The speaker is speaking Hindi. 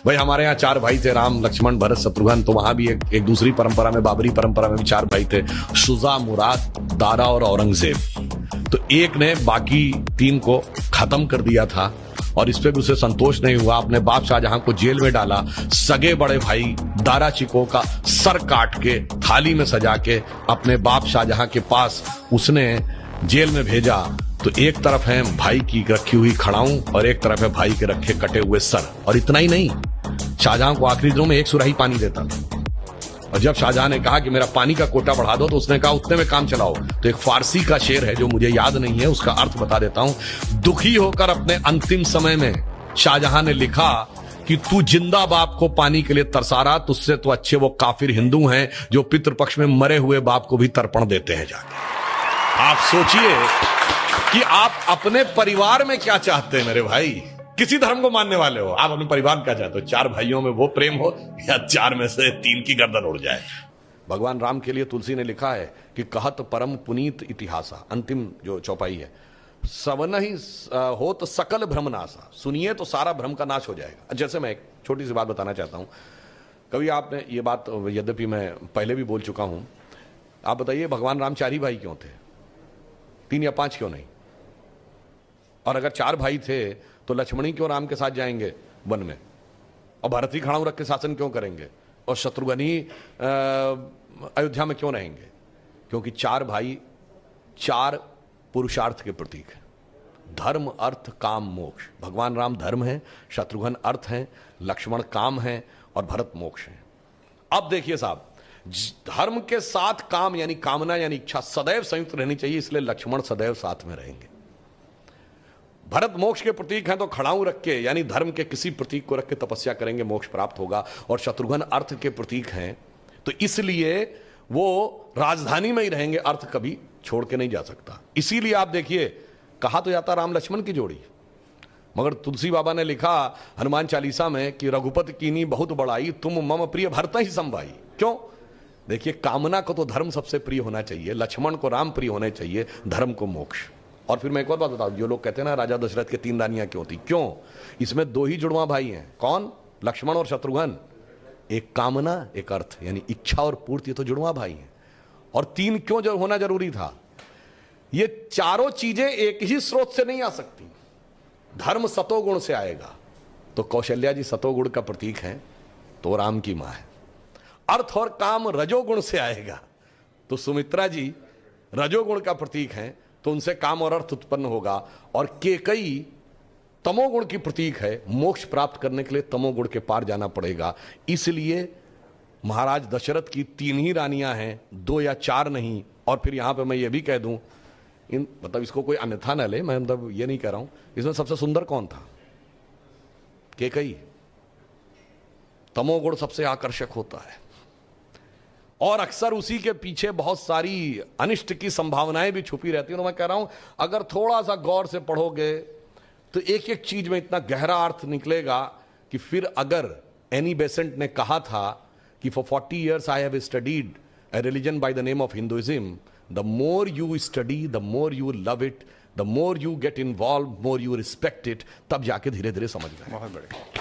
भाई हमारे यहाँ 4 भाई थे, राम लक्ष्मण भरत शत्रुघ्न। तो वहां भी एक दूसरी परंपरा में, बाबरी परंपरा में भी 4 भाई थे, शुजा, मुराद, दारा और औरंगजेब। तो एक ने बाकी 3 को खत्म कर दिया था और इस पे भी उसे संतोष नहीं हुआ। अपने बाप शाहजहां को जेल में डाला। सगे बड़े भाई दारा चिको का सर काट के थाली में सजा के अपने बाप शाहजहां के पास उसने जेल में भेजा। तो एक तरफ है भाई की रखी हुई खड़ाऊं और एक तरफ है भाई के रखे कटे हुए सर। और इतना ही नहीं, शाहजहां को आखिरी दिनों में 1 सुराही पानी देता था। और जब शाहजहां ने कहा कि मेरा पानी का कोटा बढ़ा दो, तो उसने कहा उतने में काम चलाओ। तो एक फारसी का शेर है जो मुझे याद नहीं है, उसका अर्थ बता देता हूं। दुखी होकर अपने अंतिम समय में शाहजहां ने लिखा कि तू जिंदा बाप को पानी के लिए तरसा रहा, तुझसे तो अच्छे वो काफिर हिंदू हैं जो पितृपक्ष में मरे हुए बाप को भी तर्पण देते हैं जाके। आप सोचिए कि आप अपने परिवार में क्या चाहते हैं मेरे भाई। किसी धर्म को मानने वाले हो, आप अपने परिवार में क्या चाहते हो? 4 भाइयों में वो प्रेम हो या 4 में से 3 की गर्दन उड़ जाए। भगवान राम के लिए तुलसी ने लिखा है कि कहत परम पुनीत इतिहासा, अंतिम जो चौपाई है, सवन ही हो तो सकल भ्रम नासा, सुनिए तो सारा भ्रम का नाश हो जाएगा। जैसे मैं एक छोटी सी बात बताना चाहता हूं। कभी आपने ये बात, यद्यपि मैं पहले भी बोल चुका हूं, आप बताइए भगवान राम 4 ही भाई क्यों थे? 3 या 5 क्यों नहीं? और अगर 4 भाई थे तो लक्ष्मणी क्यों राम के साथ जाएंगे वन में, और भरत ही खड़ाऊ रख के शासन क्यों करेंगे, और शत्रुघ्न ही अयोध्या में क्यों रहेंगे? क्योंकि 4 भाई 4 पुरुषार्थ के प्रतीक हैं। धर्म, अर्थ, काम, मोक्ष। भगवान राम धर्म है, शत्रुघ्न अर्थ है, लक्ष्मण काम है और भरत मोक्ष है। अब देखिए साहब, धर्म के साथ काम यानी कामना यानी इच्छा सदैव संयुक्त रहनी चाहिए, इसलिए लक्ष्मण सदैव साथ में रहेंगे। भरत मोक्ष के प्रतीक हैं, तो खड़ाऊ रख के यानी धर्म के किसी प्रतीक को रख के तपस्या करेंगे, मोक्ष प्राप्त होगा। और शत्रुघ्न अर्थ के प्रतीक हैं, तो इसलिए वो राजधानी में ही रहेंगे, अर्थ कभी छोड़ के नहीं जा सकता। इसीलिए आप देखिए, कहा तो जाता राम लक्ष्मण की जोड़ी, मगर तुलसी बाबा ने लिखा हनुमान चालीसा में कि रघुपति कीनी बहुत बड़ाई, तुम मम प्रिय भरत ही संभाई। क्यों? देखिए, कामना को तो धर्म सबसे प्रिय होना चाहिए, लक्ष्मण को राम प्रिय होने चाहिए, धर्म को मोक्ष। और फिर मैं एक और बात बताऊं, जो लोग कहते हैं ना राजा दशरथ के 3 रानियां क्यों थी, क्यों? इसमें 2 ही जुड़वा भाई हैं। कौन? लक्ष्मण और शत्रुघ्न। एक कामना, एक अर्थ, यानी इच्छा और पूर्ति, तो जुड़वा भाई हैं। और 3 क्यों जो होना जरूरी था? ये चारों चीजें एक ही स्रोत से नहीं आ सकती। धर्म सतोगुण से आएगा, तो कौशल्या जी सतोगुण का प्रतीक है, तो राम की मां है। अर्थ और काम रजोगुण से आएगा, तो सुमित्रा जी रजोगुण का प्रतीक है, तो उनसे काम और अर्थ उत्पन्न होगा। और केकई तमोगुण की प्रतीक है, मोक्ष प्राप्त करने के लिए तमोगुण के पार जाना पड़ेगा। इसलिए महाराज दशरथ की 3 ही रानियां हैं, 2 या 4 नहीं। और फिर यहां पे मैं ये भी कह दूं, मतलब इसको कोई अन्यथा न ले, मैं मतलब ये नहीं कह रहा हूं, इसमें सबसे सुंदर कौन था? केकई। तमोगुण सबसे आकर्षक होता है और अक्सर उसी के पीछे बहुत सारी अनिष्ट की संभावनाएं भी छुपी रहती हैं। और मैं कह रहा हूं, अगर थोड़ा सा गौर से पढ़ोगे तो एक एक चीज में इतना गहरा अर्थ निकलेगा कि फिर अगर एनी बेसेंट ने कहा था कि for 40 years I have studied a religion by the name of Hinduism, the more you study, the more you love it, the more you get involved, more you respect it, तब जाके धीरे धीरे समझ में। बहुत बढ़िया।